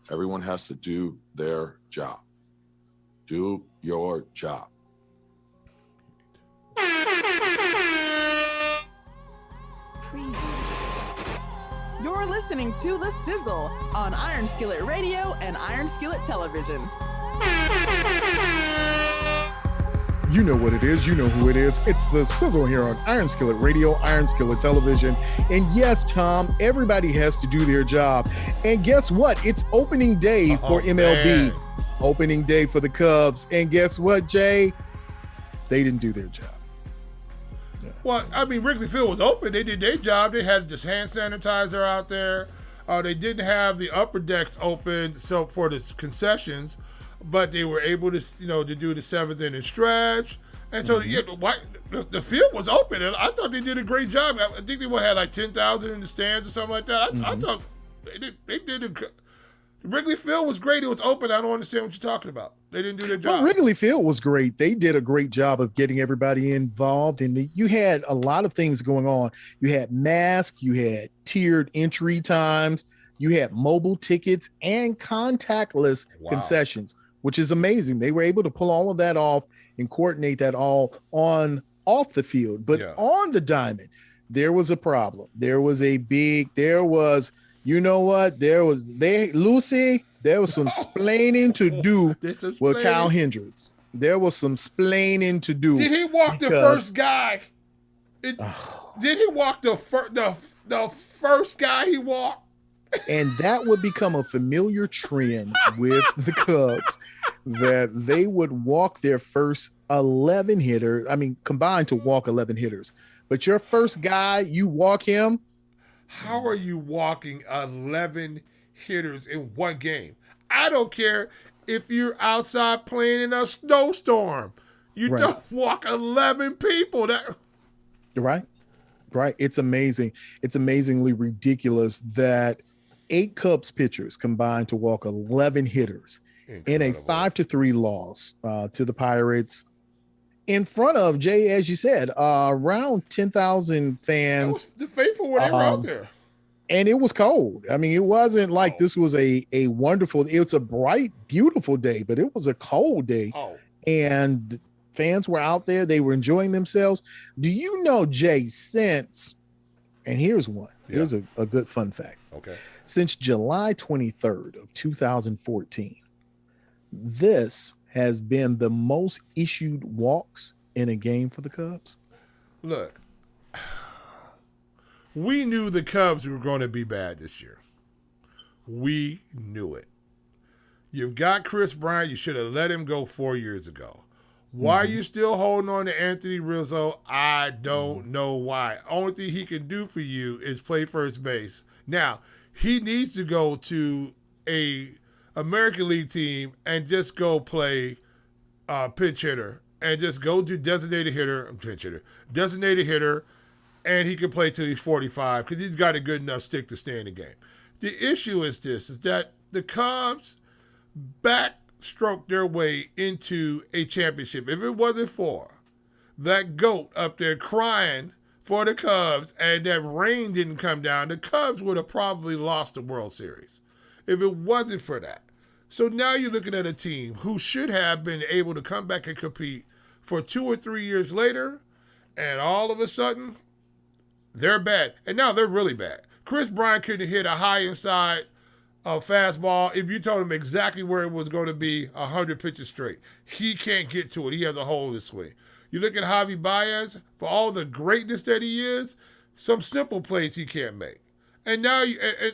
Everyone has to do their job. Do your job. You're listening to The Sizzle on Iron Skillet Radio and Iron Skillet Television. You know what it is. You know who it is. It's The Sizzle here on Iron Skillet Radio, Iron Skillet Television. And yes, Tom, everybody has to do their job. And guess what? It's opening day for MLB. Man. Opening day for the Cubs. And guess what, Jay? They didn't do their job. Yeah. Well, I mean, Wrigley Field was open. They did their job. They had just hand sanitizer out there. They didn't have the upper decks open so for the concessions, but they were able to, to do the seventh inning stretch. And so the field was open, and I thought they did a great job. I think they had like 10,000 in the stands or something like that. I thought they did Wrigley Field was great. It was open. I don't understand what you're talking about. They didn't do their job. Well, Wrigley Field was great. They did a great job of getting everybody involved. And you had a lot of things going on. You had masks. You had tiered entry times. You had mobile tickets and contactless concessions, which is amazing. They were able to pull all of that off and coordinate that all off the field. But on the diamond, there was a problem. There was some splaining to do with Kyle Hendricks. There was some splaining to do. Did he walk the first guy? Did he walk the first guy he walked? And that would become a familiar trend with the Cubs, that they would walk their first 11 hitters. I mean, combined to walk 11 hitters. But your first guy, you walk him. How are you walking 11 hitters in one game? I don't care if you're outside playing in a snowstorm. You don't walk 11 people. Right. It's amazing. It's amazingly ridiculous that 8 Cubs pitchers combined to walk 11 hitters in a 5-3 loss to the Pirates in front of, Jay, as you said, around 10,000 fans. The faithful were out there. And it was cold. I mean, it wasn't like this was a wonderful, it's a bright, beautiful day, but it was a cold day. And fans were out there. They were enjoying themselves. Do you know, Jay, and here's one. Here's a good fun fact. Okay. Since July 23rd of 2014, this has been the most issued walks in a game for the Cubs. Look, we knew the Cubs were going to be bad this year. We knew it. You've got Chris Bryant. You should have let him go 4 years ago. Why are you still holding on to Anthony Rizzo? I don't know why. Only thing he can do for you is play first base. Now, he needs to go to a American League team and just go play pinch hitter and just go to designated hitter, and he can play till he's 45 because he's got a good enough stick to stay in the game. The issue is that the Cubs backstroke their way into a championship. If it wasn't for that GOAT up there crying for the Cubs and that rain didn't come down, the Cubs would have probably lost the World Series if it wasn't for that. So now you're looking at a team who should have been able to come back and compete for 2 or 3 years later, and all of a sudden, they're bad. And now they're really bad. Chris Bryant couldn't hit a high inside fastball if you told him exactly where it was going to be 100 pitches straight. He can't get to it. He has a hole in his swing. You look at Javi Baez, for all the greatness that he is, some simple plays he can't make. And now,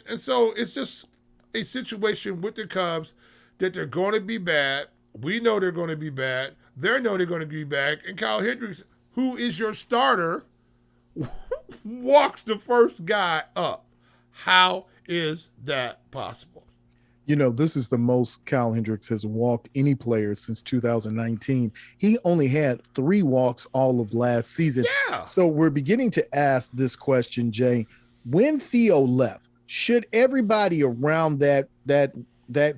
and so it's just a situation with the Cubs that they're going to be bad. We know they're going to be bad. They know they're going to be bad. And Kyle Hendricks, who is your starter, walks the first guy up. How is that possible? You know, this is the most Kyle Hendricks has walked any player since 2019. He only had 3 walks all of last season. Yeah. So we're beginning to ask this question, Jay. When Theo left, should everybody around that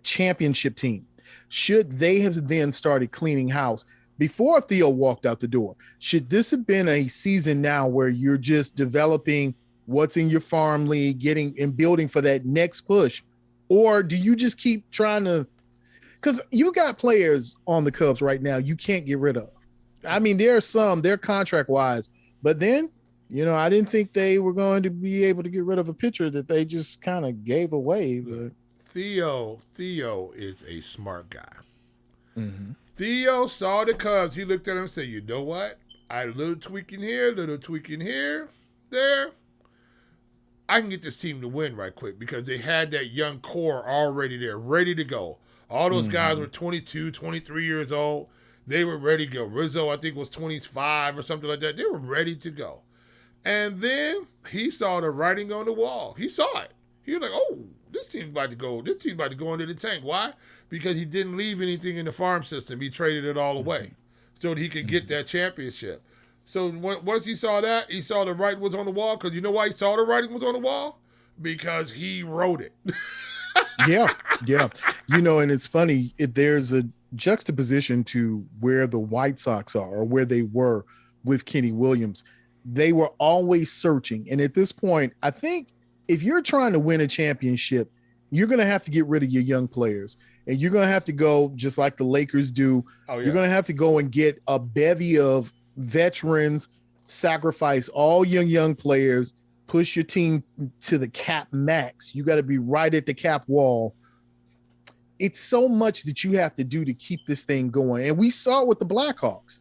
championship team, should they have then started cleaning house before Theo walked out the door? Should this have been a season now where you're just developing what's in your farm league, getting and building for that next push? Or do you just keep trying to, because you got players on the Cubs right now you can't get rid of. I mean, there are some, they're contract wise, but then, I didn't think they were going to be able to get rid of a pitcher that they just kind of gave away. But Theo is a smart guy. mm-hmm. Theo saw the Cubs. He looked at them and said, you know what? I little tweaking here, there. I can get this team to win right quick because they had that young core already there, ready to go. All those guys were 22, 23 years old. They were ready to go. Rizzo, I think, was 25 or something like that. They were ready to go. And then he saw the writing on the wall. He saw it. He was like, oh, this team's about to go. This team's about to go into the tank. Why? Because he didn't leave anything in the farm system. He traded it all away so that he could get that championship. So once he saw that, he saw the writing was on the wall. Because you know why he saw the writing was on the wall? Because he wrote it. Yeah. And it's funny, there's a juxtaposition to where the White Sox are or where they were with Kenny Williams. They were always searching. And at this point, I think if you're trying to win a championship, you're going to have to get rid of your young players. And you're going to have to go, just like the Lakers do, You're going to have to go and get a bevy of veterans, sacrifice all young players, push your team to the cap max. You got to be right at the cap wall. It's so much that you have to do to keep this thing going. And we saw it with the Blackhawks.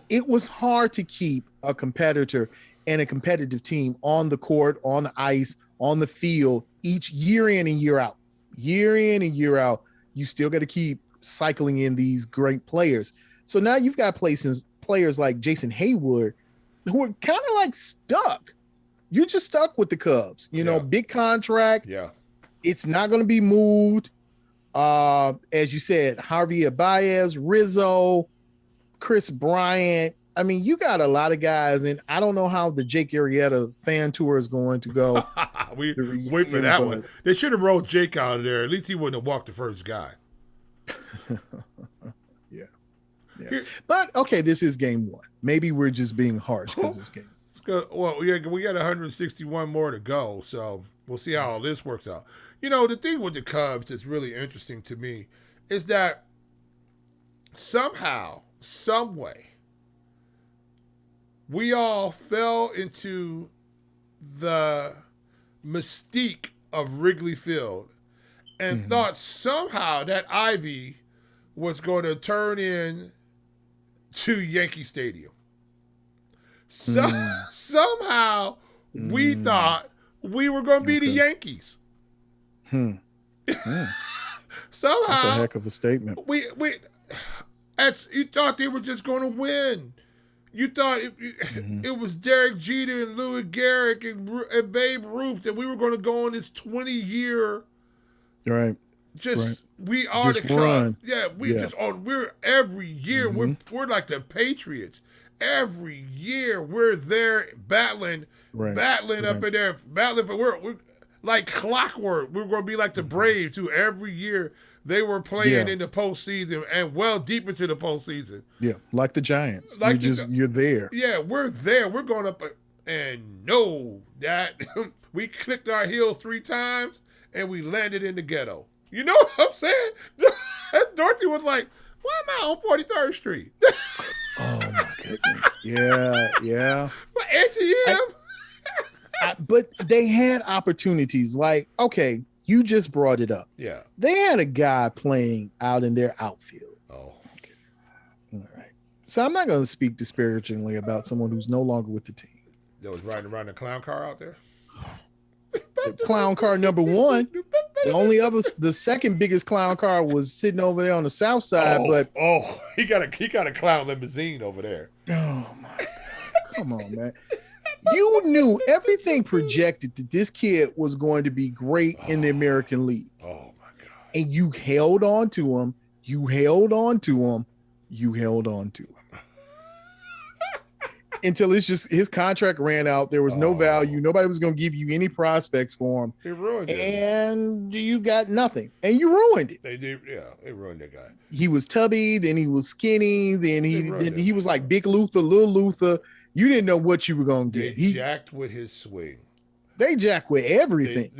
It was hard to keep a competitor and a competitive team on the court, on the ice, on the field, each year in and year out. Year in and year out, you still got to keep cycling in these great players. So now you've got players like Jason Hayward who are kind of like stuck. You're just stuck with the Cubs. Big contract. Yeah. It's not going to be moved. As you said, Javier Baez, Rizzo, Chris Bryant. I mean, you got a lot of guys, and I don't know how the Jake Arrieta fan tour is going to go. We wait for that one. They should have rolled Jake out of there. At least he wouldn't have walked the first guy. Yeah. But, okay, this is game one. Maybe we're just being harsh because it's game. Well, we got 161 more to go, so we'll see how all this works out. The thing with the Cubs that's really interesting to me is that somehow, some way, we all fell into the mystique of Wrigley Field and thought somehow that Ivy was going to turn in to Yankee Stadium. Somehow we thought we were going to be the Yankees. Somehow that's a heck of a statement. You thought they were just going to win. You thought it was Derek Jeter and Louis Gehrig and Babe Ruth that we were going to go on this 20-year. Right. We are just the run. Cubs. Yeah, we're every year we're like the Patriots. Every year we're there battling up in there, battling for we're like clockwork. We're going to be like the Braves, who every year they were playing in the postseason and well deep into the postseason. Yeah, like the Giants. You're there. Yeah, we're there. We're going up and know that we clicked our heels 3 times and we landed in the ghetto. You know what I'm saying? Dorothy was like, why am I on 43rd Street? Oh, my goodness. Yeah. ATM. But they had opportunities. Like, okay, you just brought it up. Yeah. They had a guy playing out in their outfield. Oh. Okay. All right. So I'm not going to speak disparagingly about someone who's no longer with the team. That was riding around the clown car out there? Clown car number 1. The second biggest clown car was sitting over there on the south side. He got a clown limousine over there. Oh my God. Come on, man. You knew everything projected that this kid was going to be great in the American League. Oh my God. And you held on to him. Until it's just his contract ran out. There was no value. Nobody was going to give you any prospects for him. They ruined it. And you got nothing. And you ruined it. They did. Yeah, they ruined that guy. He was tubby. Then he was skinny. Then he was like Big Luther, Little Luther. You didn't know what you were going to get. They jacked with his swing. They jacked with everything.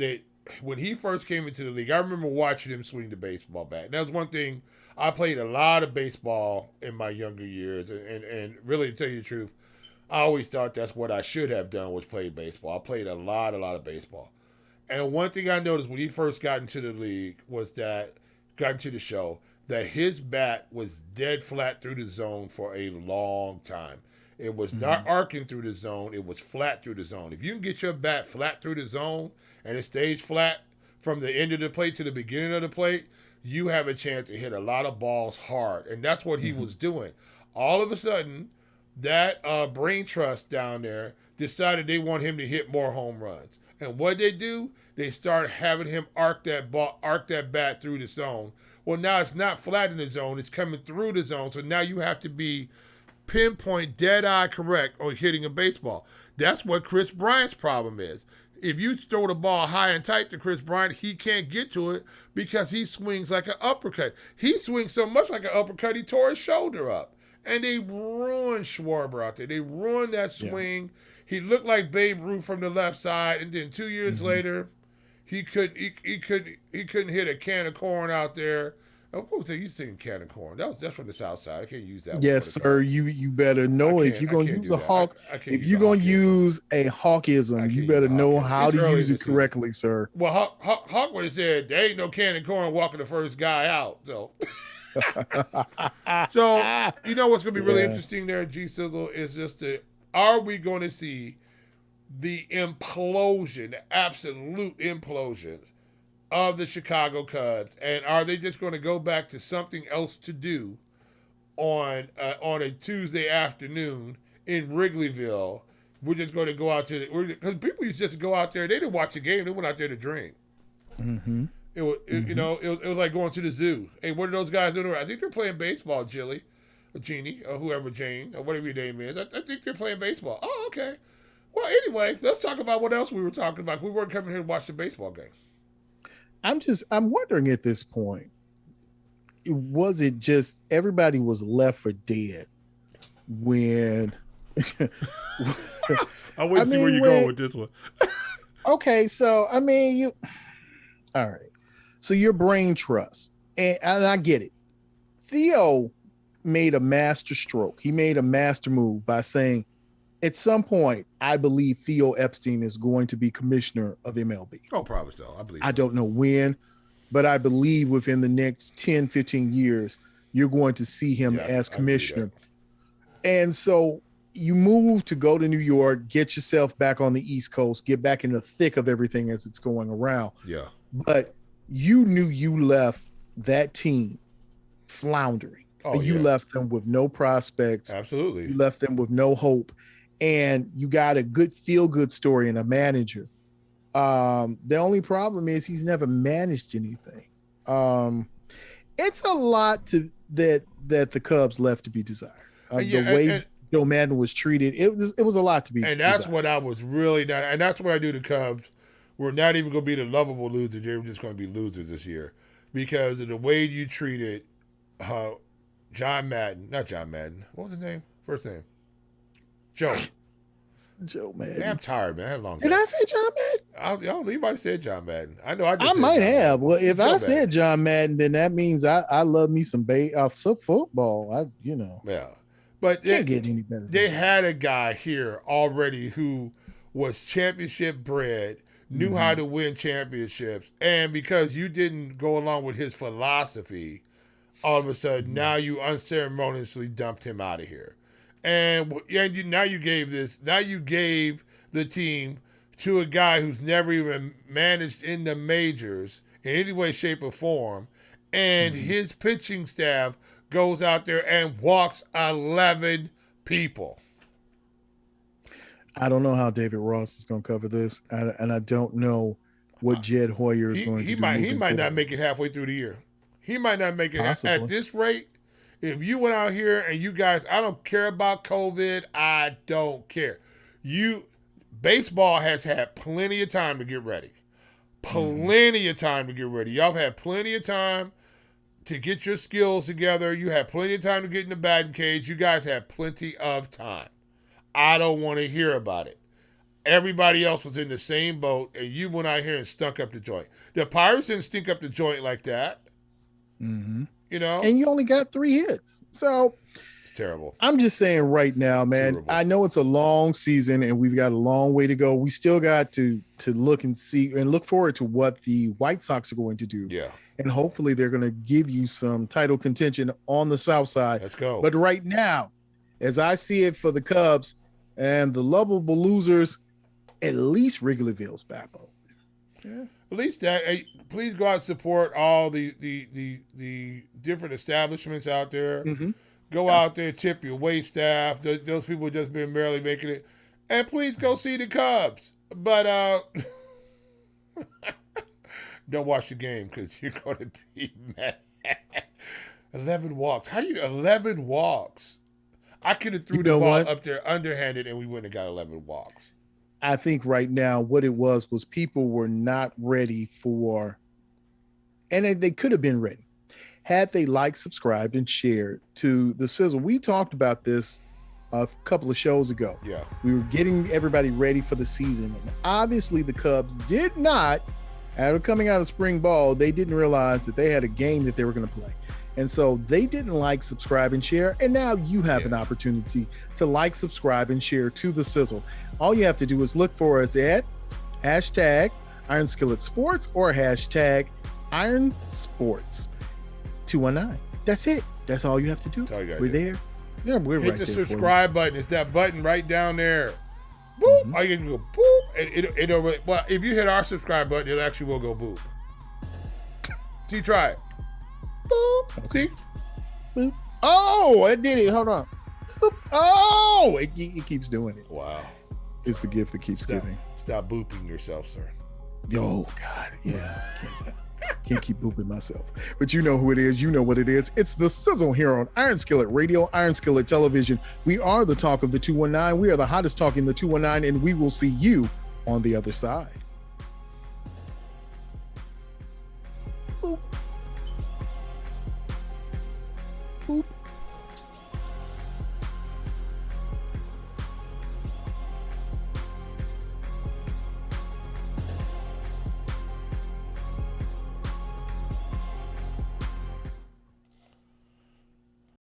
when he first came into the league, I remember watching him swing the baseball bat. And that was one thing. I played a lot of baseball in my younger years, and really, to tell you the truth, I always thought that's what I should have done was play baseball. I played a lot of baseball. And one thing I noticed when he first got into the league got into the show, that his bat was dead flat through the zone for a long time. It was not arcing through the zone. It was flat through the zone. If you can get your bat flat through the zone and it stays flat from the end of the plate to the beginning of the plate, you have a chance to hit a lot of balls hard. And that's what he was doing. All of a sudden, that brain trust down there decided they want him to hit more home runs. And what they do, they start having him arc that bat through the zone. Well, now it's not flat in the zone. It's coming through the zone. So now you have to be pinpoint, dead-eye correct on hitting a baseball. That's what Chris Bryant's problem is. If you throw the ball high and tight to Chris Bryant, he can't get to it because he swings like an uppercut. He swings so much like an uppercut, he tore his shoulder up. And they ruined Schwarber out there. They ruined that swing. Yeah. He looked like Babe Ruth from the left side, and then 2 years later, he couldn't hit a can of corn out there. Of course, you saying can of corn. That's from the south side. I can't use that. Yes, sir. You better know if you're gonna use a hawk. If you're gonna use a hawkism, you better know how to use it correctly, sir. Well, Hawk would have said there ain't no can of corn walking the first guy out. So, so you know what's gonna be really interesting there, G Sizzle, is just are we going to see the implosion, the absolute implosion of the Chicago Cubs, and are they just going to go back to something else to do on a Tuesday afternoon in Wrigleyville? We're just going to go out because people used to just go out there. They didn't watch the game. They went out there to drink. Mm-hmm. It was like going to the zoo. Hey, what are those guys doing? I think they're playing baseball, Jilly, or Jeannie, or whoever, Jane, or whatever your name is. I think they're playing baseball. Oh, okay. Well, anyway, let's talk about what else we were talking about. We weren't coming here to watch the baseball game. I'm wondering at this point, was it just everybody was left for dead when I wait to see where you're going with this one. Okay, so all right. So your brain trust, and I get it. Theo made a master stroke. He made a master move by saying, at some point, I believe Theo Epstein is going to be commissioner of MLB. Oh, probably so. I believe I don't know when, but I believe within the next 10, 15 years, you're going to see him as commissioner. And so you move to go to New York, get yourself back on the East Coast, get back in the thick of everything as it's going around. Yeah. But you knew you left that team floundering. Oh, you left them with no prospects. Absolutely. You left them with no hope. And you got a good feel-good story and a manager. The only problem is he's never managed anything. It's a lot that the Cubs left to be desired. The way Joe Madden was treated, it was a lot to be desired. And that's what I was really not. And that's what I do to Cubs. We're not even going to be the lovable losers. They're just going to be losers this year because of the way you treated John Madden. Not John Madden. What was his name? First name. Joe Madden. Man, I'm tired, man. I had a long day. Did I say John Madden? I don't know. You might have said John Madden. I know. I might have. Well, if I said John Madden, then that means I love me some football. Yeah, but can't get any better. They had a guy here already who was championship bred, knew how to win championships, and because you didn't go along with his philosophy, all of a sudden now you unceremoniously dumped him out of here. And now you gave the team to a guy who's never even managed in the majors in any way, shape, or form, and his pitching staff goes out there and walks 11 people. I don't know how David Ross is going to cover this, and I don't know what Jed Hoyer is going to do. He might not make it halfway through the year. He might not make it at this rate. If you went out here and you guys, I don't care about COVID. I don't care. Baseball has had plenty of time to get ready. Plenty of time to get ready. Y'all have had plenty of time to get your skills together. You had plenty of time to get in the batting cage. You guys had plenty of time. I don't want to hear about it. everybody else was in the same boat, and you went out here and stunk up the joint. The Pirates didn't stink up the joint like that. Mm-hmm. You know? And you only got 3 hits. So It's terrible. I'm just saying right now, man, Terrible. I know it's a long season and we've got a long way to go. We still got to look and see and look forward to what the White Sox are going to do. Yeah. And hopefully they're going to give you some title contention on the South side. Let's go. But right now, as I see it for the Cubs and the lovable losers, at least Wrigleyville's back open. Yeah. At least that. Hey, please go out and support all the different establishments out there. Mm-hmm. Go out there, tip your wait staff. Those people just been barely making it. And please go see the Cubs. But don't watch the game because you're going to be mad. 11 walks. How do you 11 walks? I could have threw the ball up there underhanded and we wouldn't have got 11 walks. I think right now what it was people were not ready for, and they could have been ready had they liked, subscribed, and shared to the Sizzle. We talked about this a couple of shows ago. Yeah. We were getting everybody ready for the season. And obviously the Cubs did not, after coming out of spring ball, they didn't realize that they had a game that they were going to play. And so they didn't like, subscribe, and share. And now you have an opportunity to like, subscribe, and share to the Sizzle. All you have to do is look for us at hashtag Iron Skillet Sports or hashtag Iron Sports 219. That's it. That's all you have to do. That's all you gotta we're do. there. Yeah, we're Hit right the there. For subscribe button. It's that button right down there. Boop. Mhm. All you can go boop. And it'll really, well, if you hit our subscribe button, it actually will go boop. See, try it. Boop. Okay. See? you. Oh, it did it. Hold on. Oh, it keeps doing it. Wow. It's the gift that keeps giving. Stop booping yourself, sir. Oh, God. Yeah. Can't keep booping myself. But you know who it is. You know what it is. It's the Sizzle here on Iron Skillet Radio, Iron Skillet Television. We are the talk of the 219. We are the hottest talk in the 219, and we will see you on the other side. Boop. Boop.